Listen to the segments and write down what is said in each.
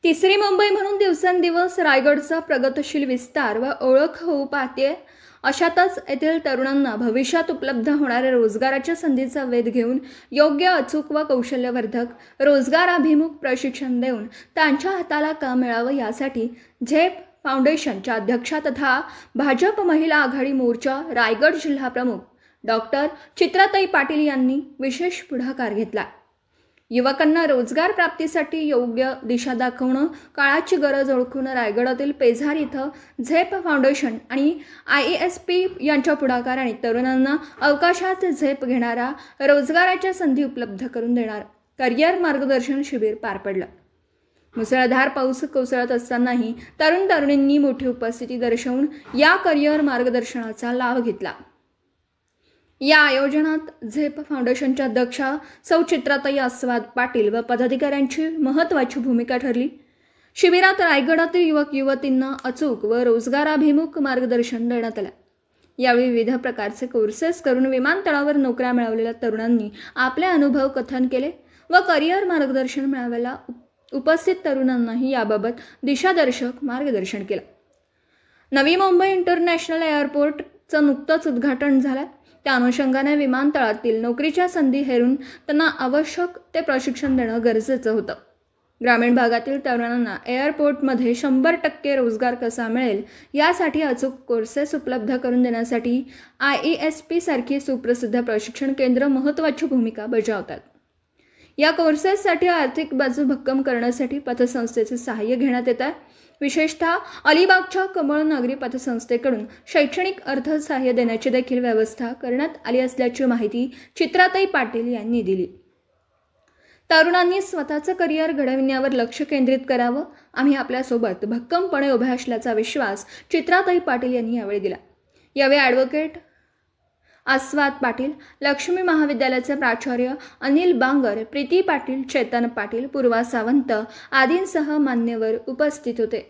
तिसरी मुंबई म्हणून दिवसेंदिवस रायगडचा प्रगतशील विस्तार व ओळख होऊ पाहते. अशातच येथील तरुणांना भविष्यात उपलब्ध होणाऱ्या रोजगाराच्या संधीचा वेध घेऊन योग्य, अचूक व कौशल्यवर्धक रोजगाराभिमुख प्रशिक्षण देऊन त्यांच्या हाताला काम मिळावं यासाठी झेप फाउंडेशनच्या अध्यक्षा तथा भाजप महिला आघाडी मोर्चा रायगड जिल्हा प्रमुख डॉक्टर चित्राताई पाटील यांनी विशेष पुढाकार घेतला. युवकांना रोजगार प्राप्तीसाठी योग्य दिशा दाखवणं, काळाची गरज ओळखून रायगडातील पेझार इथं झेप फाउंडेशन आणि IASP यांच्या पुढाकाराने तरुणांना अवकाशात झेप घेणारा रोजगाराच्या संधी उपलब्ध करून देणार करिअर मार्गदर्शन शिबिर पार पडलं. मुसळधार पाऊस कोसळत असतानाही तरुण तरुणींनी मोठी उपस्थिती दर्शवून या करिअर मार्गदर्शनाचा लाभ घेतला. या आयोजनात झेप फाउंडेशनच्या अध्यक्षा सौ चित्राताई आस्वाद पाटील व पदाधिकाऱ्यांची महत्त्वाची भूमिका ठरली. शिबिरात रायगडातील युवक युवतींना अचूक व रोजगाराभिमुख मार्गदर्शन देण्यात आलं. यावेळी विविध प्रकारचे कोर्सेस करून विमानतळावर नोकऱ्या मिळवलेल्या तरुणांनी आपले अनुभव कथन केले व करिअर मार्गदर्शन मिळालेल्या उपस्थित तरुणांनाही याबाबत दिशादर्शक मार्गदर्शन केलं. नवी मुंबई इंटरनॅशनल एअरपोर्टचं नुकतंच उद्घाटन झालं. त्या अनुषंगाने विमानतळातील नोकरीच्या संधी हेरून त्यांना आवश्यक ते प्रशिक्षण देणं गरजेचं होतं. ग्रामीण भागातील तरुणांना एअरपोर्टमध्ये 100% रोजगार कसा मिळेल यासाठी अचूक कोर्सेस उपलब्ध करून देण्यासाठी IASP सारखी सुप्रसिद्ध प्रशिक्षण केंद्र महत्त्वाची भूमिका बजावतात. या कोर्सेससाठी आर्थिक बाजू भक्कम करण्यासाठी पतसंस्थेचे सहाय्य घेण्यात येत आहे. विशेषतः अलिबागच्या कमळ नागरी पतसंस्थेकडून शैक्षणिक अर्थसहाय्य देण्याची देखील व्यवस्था करण्यात आली असल्याची माहिती चित्राताई पाटील यांनी दिली. तरुणांनी स्वतःचं करिअर घडविण्यावर लक्ष केंद्रित करावं. आम्ही आपल्यासोबत भक्कमपणे उभे असल्याचा विश्वास चित्राताई पाटील यांनी यावेळी दिला. यावेळी ॲडव्होकेट आस्वाद पाटील, लक्ष्मी महाविद्यालयाचे प्राचार्य अनिल बांगर, प्रीती पाटील, चेतन पाटील, पूर्वा सावंत आदींसह मान्यवर उपस्थित होते.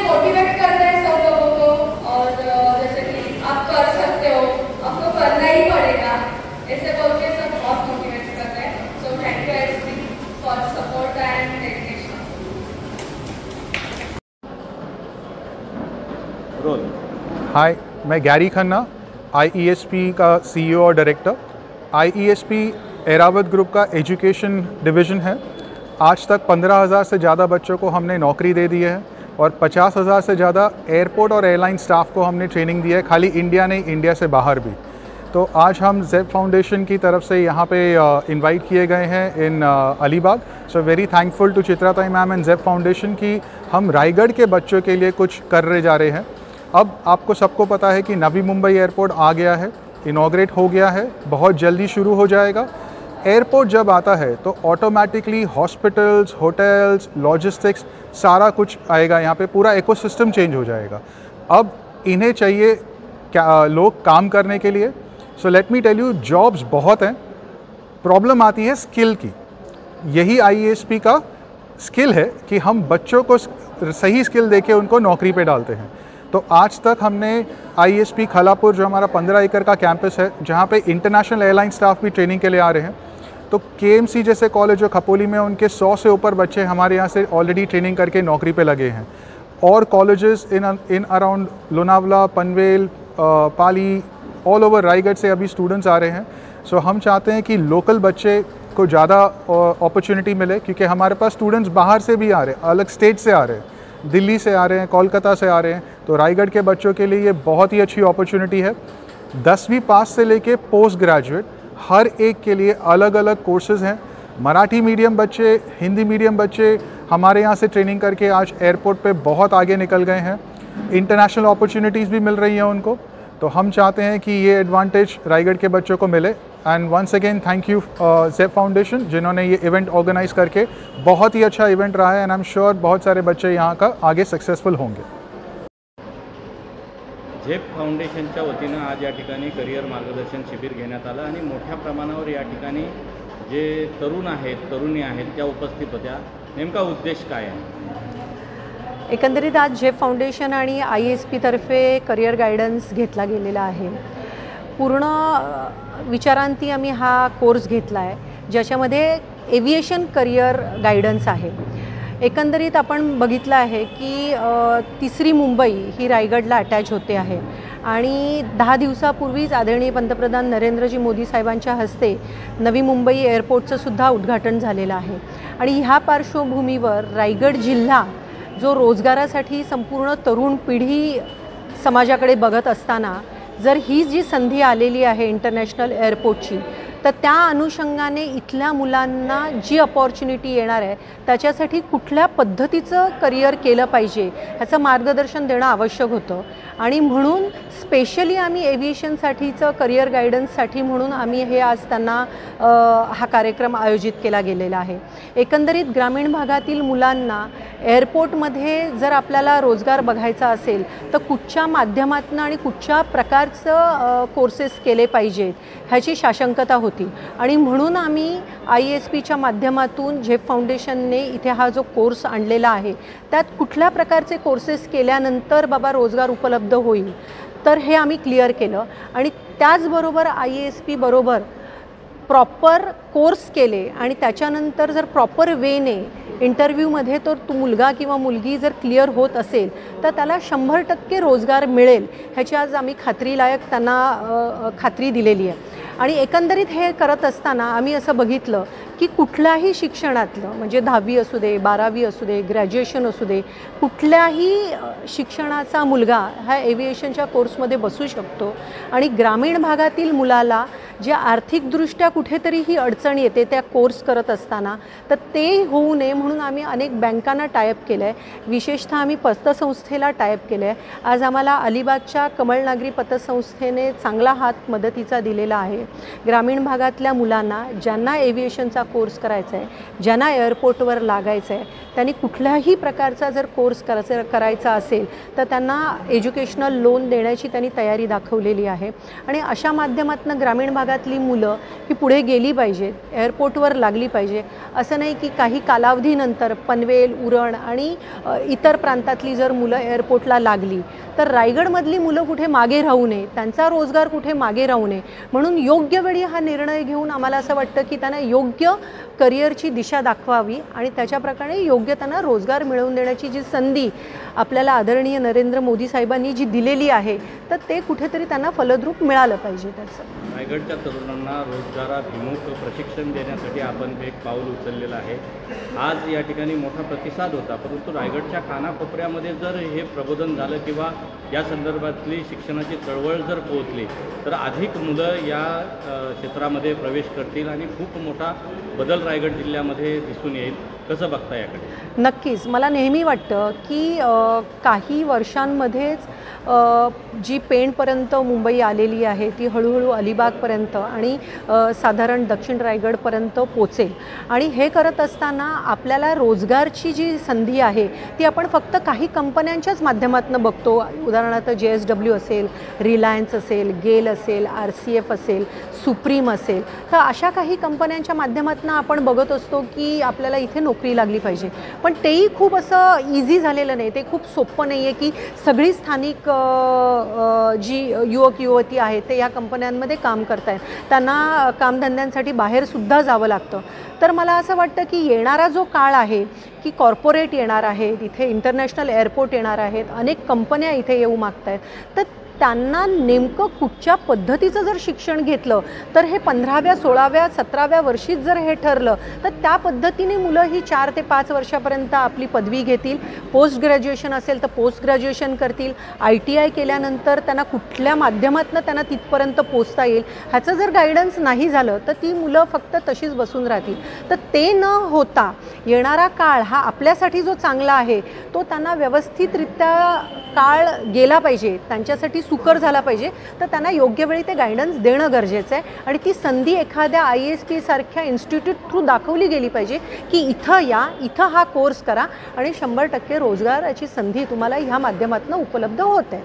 मोटिवेट करते हैं सब लोगों को और जैसे कि आप कर रोल। हाय, मैं गैरी खन्ना, IESP का CEO और डायरेक्टर। IESP एरावत ग्रुप का एजुकेशन डिवीज़न है। आज तक 15,000 से ज़्यादा बच्चों को हमने नौकरी दे दी है और 50,000 से ज़्यादा एयरपोर्ट और एयरलाइन स्टाफ को हमने ट्रेनिंग दी है, खाली इंडिया नहीं, इंडिया से बाहर भी। तो आज हम ज़ेब फाउंडेशन की तरफ से यहाँ पे इनवाइट किए गए हैं in Alibag. So very thankful to Chitra Tai ma'am end ज़ेब foundation की हम रायगढ़ के बच्चों के लिए कुछ करने जा रहे हैं। अब आपको सबको पता है कि नवी मुंबई एयरपोर्ट आ गया है, इनॉग्रेट हो गया है, बहुत जल्दी शुरू हो जाएगा। एयरपोर्ट जब आता है तो ऑटोमेटिकली हॉस्पिटल्स, होटल्स, लॉजिस्टिक्स सारा कुछ आएगा, यहाँ पे पूरा इकोसिस्टम चेंज हो जाएगा। अब इन्हें चाहिए क्या लोग काम करने के लिए। So let me tell you, jobs बहुत हैं, प्रॉब्लम आती है स्किल की। यही IESP का स्किल है कि हम बच्चों को सही स्किल देके उनको नौकरी पे डालते हैं। तो आज तक हमने IESP खलापुर, जो हमारा 15 एकड़ का कैंपस है, जहाँ पे इंटरनेशनल एयरलाइन स्टाफ भी ट्रेनिंग के लिए आ रहे हैं, तो KMC जैसे कॉलेज जो खपोली में, उनके 100 से ऊपर बच्चे हमारे यहाँ से ऑलरेडी ट्रेनिंग करके नौकरी पे लगे हैं। और colleges in around Lonavala, Panvel, Pali, all over Raigad से अभी स्टूडेंट्स आ रहे हैं। सो हम चाहते हैं कि लोकल बच्चे को ज़्यादा अपॉर्चुनिटी मिले, क्योंकि हमारे पास स्टूडेंट्स बाहर से भी आ रहे हैं, अलग स्टेट से आ रहे हैं, दिल्ली से आ रहे हैं, कोलकाता से आ रहे हैं। तो रायगढ़ के बच्चों के लिए ये बहुत ही अच्छी अपॉर्चुनिटी है। 10वीं पास से लेके पोस्ट ग्रेजुएट हर एक के लिए अलग अलग कोर्सेज़ हैं। मराठी मीडियम बच्चे, हिंदी मीडियम बच्चे हमारे यहाँ से ट्रेनिंग करके आज एयरपोर्ट पे बहुत आगे निकल गए हैं। इंटरनेशनल अपॉर्चुनिटीज़ भी मिल रही हैं उनको। तो हम चाहते हैं कि ये एडवांटेज रायगढ़ के बच्चों को मिले। And once again thank you Zeb foundation, जिन्होंने ये इवेंट ऑर्गेनाइज करके, बहुत ही अच्छा इवेंट रहा है। एंड आई एम श्योर बहुत सारे बच्चे यहाँ का आगे सक्सेसफुल होंगे। झेब फाउंडेशनच्या वतीनं आज या ठिकाणी करिअर मार्गदर्शन शिबिर घेण्यात आलं आणि मोठ्या प्रमाणावर या ठिकाणी जे तरुण आहेत, तरुणी आहेत, त्या उपस्थित होत्या। नेमका उद्देश काय आहे? एकंदरीत आज झेब फाउंडेशन आणि IESP तर्फे करिअर गायडन्स घेतला गेलेला आहे। पूर्ण विचारांती आम्ही हा कोर्स घेतला आहे, ज्याच्यामध्ये एव्हिएशन करिअर गायडन्स आहे। एकंदरीत आपण बघितलं आहे की तिसरी मुंबई ही रायगडला अटॅच होते आहे आणि 10 दिवसापूर्वीच आदरणीय पंतप्रधान नरेंद्रजी मोदी साहेबांच्या हस्ते नवी मुंबई एअरपोर्टचं सुद्धा उद्घाटन झालेलं आहे। आणि ह्या पार्श्वभूमीवर रायगड जिल्हा जो रोजगारासाठी संपूर्ण तरुण पिढी समाजाकडे बघत असताना जर ही जी संधी आलेली आहे इंटरनॅशनल एअरपोर्टची, तर त्या अनुषंगाने इथल्या मुलांना जी अपॉर्च्युनिटी येणार आहे त्याच्यासाठी कुठल्या पद्धतीचं करिअर केलं पाहिजे ह्याचं मार्गदर्शन देणं आवश्यक होतं। आणि म्हणून स्पेशली आम्ही एव्हिएशनसाठीचं करिअर गायडन्ससाठी म्हणून आम्ही हे आज त्यांना हा कार्यक्रम आयोजित केला गेलेला आहे। एकंदरीत ग्रामीण भागातील मुलांना एअरपोर्टमध्ये जर आपल्याला रोजगार बघायचा असेल तर कुठच्या माध्यमातून आणि कुठच्या प्रकारचं कोर्सेस केले पाहिजेत ह्याची साशंकता होती। आणि म्हणून आम्ही IESPच्या माध्यमातून झेब फाउंडेशनने इथे हा जो कोर्स आणलेला आहे, त्यात कुठल्या प्रकारचे कोर्सेस केल्यानंतर बाबा रोजगार उपलब्ध होईल, तर हे आम्ही क्लिअर केलं। आणि त्याचबरोबर IESP बरोबर प्रॉपर कोर्स केले आणि त्याच्यानंतर जर प्रॉपर वेने इंटरव्ह्यूमध्ये तो मुलगा किंवा मुलगी जर क्लिअर होत असेल तर त्याला 100% रोजगार मिळेल ह्याची आज आम्ही खात्रीलायक त्यांना खात्री दिलेली आहे। आणि एकंदरीत हे करत असताना आम्ही असं बघितलं की कुठल्याही शिक्षणातलं, म्हणजे 10वी असू दे, 12वी असू दे, ग्रॅज्युएशन असू दे, कुठल्याही शिक्षणाचा मुलगा हा एव्हिएशनच्या कोर्समध्ये बसू शकतो। आणि ग्रामीण भागातील मुलाला जे आर्थिकदृष्ट्या कुठेतरी ही अडचण येते त्या कोर्स करत असताना, तर ते होऊ नये म्हणून आम्ही अनेक बँकांना टायअप केलं आहे। विशेषतः आम्ही पतसंस्थेला टायअप केलं आहे। आज आम्हाला अलिबागच्या कमळनागरी पतसंस्थेने चांगला हात मदतीचा दिलेला आहे। ग्रामीण भागातल्या मुलांना ज्यांना एव्हिएशनचा कोर्स करायचा आहे, ज्यांना एअरपोर्टवर लागायचं आहे, त्यांनी कुठल्याही प्रकारचा जर कोर्स करायचा असेल तर त्यांना एज्युकेशनल लोन देण्याची त्यांनी तयारी दाखवलेली आहे। आणि अशा माध्यमातून ग्रामीण भागातली मुलं ही पुढे गेली पाहिजेत, एअरपोर्टवर लागली पाहिजे। असं नाही की काही कालावधीनंतर पनवेल, उरण आणि इतर प्रांतातली जर मुलं एअरपोर्टला लागली तर रायगडमधली मुलं कुठे मागे राहू नये, त्यांचा रोजगार कुठे मागे राहू नये, म्हणून योग्य वेळी हा निर्णय घेऊन आम्हाला असं वाटतं की त्यांना योग्य करिअरची दिशा दाखवावी आणि त्याच्याप्रमाणे योग्य त्यांना रोजगार मिळवून देण्याची जी संधी आपल्याला आदरणीय नरेंद्र मोदी साहेबांनी जी दिलेली आहे, तर ते कुठेतरी त्यांना फलद्रूप मिळालं पाहिजे. त्याचं रायगडच्या तरुणांना रोजगाराभिमुख प्रशिक्षण देण्यासाठी आपण एक पाऊल उचललेलं आहे. आज या ठिकाणी मोठा प्रतिसाद होता, परंतु रायगडच्या कानाकोपऱ्यामध्ये जर हे प्रबोधन झालं किंवा या संदर्भातली शिक्षणाची चळवळ जर पोहोचली तर अधिक मुलं या क्षेत्रामध्ये प्रवेश करतील आणि खूप मोठा बदल रायगड जिल्ह्यामध्ये दिसून येईल. कसं बघता याकडे? नक्कीच मला नेहमी वाटतं की काही वर्षांमध्येच जी पेणपर्यंत मुंबई आलेली आहे ती हळूहळू अलिबागपर्यंत आणि साधारण दक्षिण रायगडपर्यंत पोचेल. आणि हे करत असताना आपल्याला रोजगारची जी संधी आहे ती आपण फक्त काही कंपन्यांच्याच माध्यमातून बघतो. उदाहरणार्थ JSW असेल, रिलायन्स असेल, गेल असेल, RCF असेल, सुप्रीम असेल, तर अशा काही कंपन्यांच्या माध्यमातून आपण बघत असतो की आपल्याला इथे नोकरी लागली पाहिजे. पण तेही खूप असं इझी झालेलं नाही, ते खूप सोपं नाही आहे की सगळी स्थानिक जी युवक युवती आहेत ते या कंपन्यांमध्ये काम करत आहेत, त्यांना कामधंद्यांसाठी बाहेरसुद्धा जावं लागतं. तर मला असं वाटतं की येणारा जो काळ आहे की कॉर्पोरेट येणार आहे, तिथे इंटरनॅशनल एअरपोर्ट येणार आहेत, अनेक कंपन्या इथे येऊ मागत आहेत, तर त्यांना नेमकं कुठच्या पद्धतीचं जर शिक्षण घेतलं तर हे 15व्या 16व्या 17व्या वर्षीच जर हे ठरलं तर त्या पद्धतीने मुलं ही 4 ते 5 वर्षापर्यंत आपली पदवी घेतील. पोस्ट ग्रॅज्युएशन असेल तर पोस्ट ग्रॅज्युएशन करतील. ITI केल्यानंतर त्यांना कुठल्या माध्यमातून त्यांना तिथपर्यंत पोचता येईल ह्याचं जर गायडन्स नाही झालं तर ती मुलं फक्त तशीच बसून राहतील. तर ते न होता येणारा काळ हा आपल्यासाठी जो चांगला आहे तो त्यांना व्यवस्थितरित्या काळ गेला पाहिजे, त्यांच्यासाठी सुकर झाला पाहिजे, तर त्यांना योग्य वेळी ते गायडन्स देणं गरजेचं आहे. आणि ती संधी एखाद्या ISP सारख्या इन्स्टिट्यूट थ्रू दाखवली गेली पाहिजे की इथं या, इथं हा कोर्स करा आणि 100% रोजगाराची संधी तुम्हाला ह्या माध्यमातून उपलब्ध होते.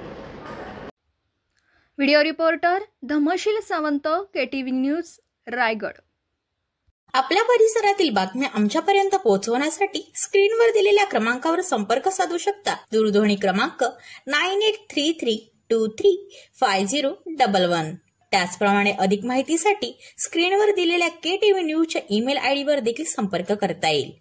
Video reporter Dhamsheel Sawant, KTV news, Raigad. आपल्या परिसरातील बातम्या आमच्यापर्यंत पोहोचवण्यासाठी स्क्रीनवर दिलेल्या क्रमांकावर संपर्क साधू शकता. दूरध्वनी क्रमांक 9833235011. त्याचप्रमाणे अधिक माहितीसाठी स्क्रीनवर दिलेल्या KTV न्यूजच्या ईमेल ID वर देखील संपर्क करता येईल.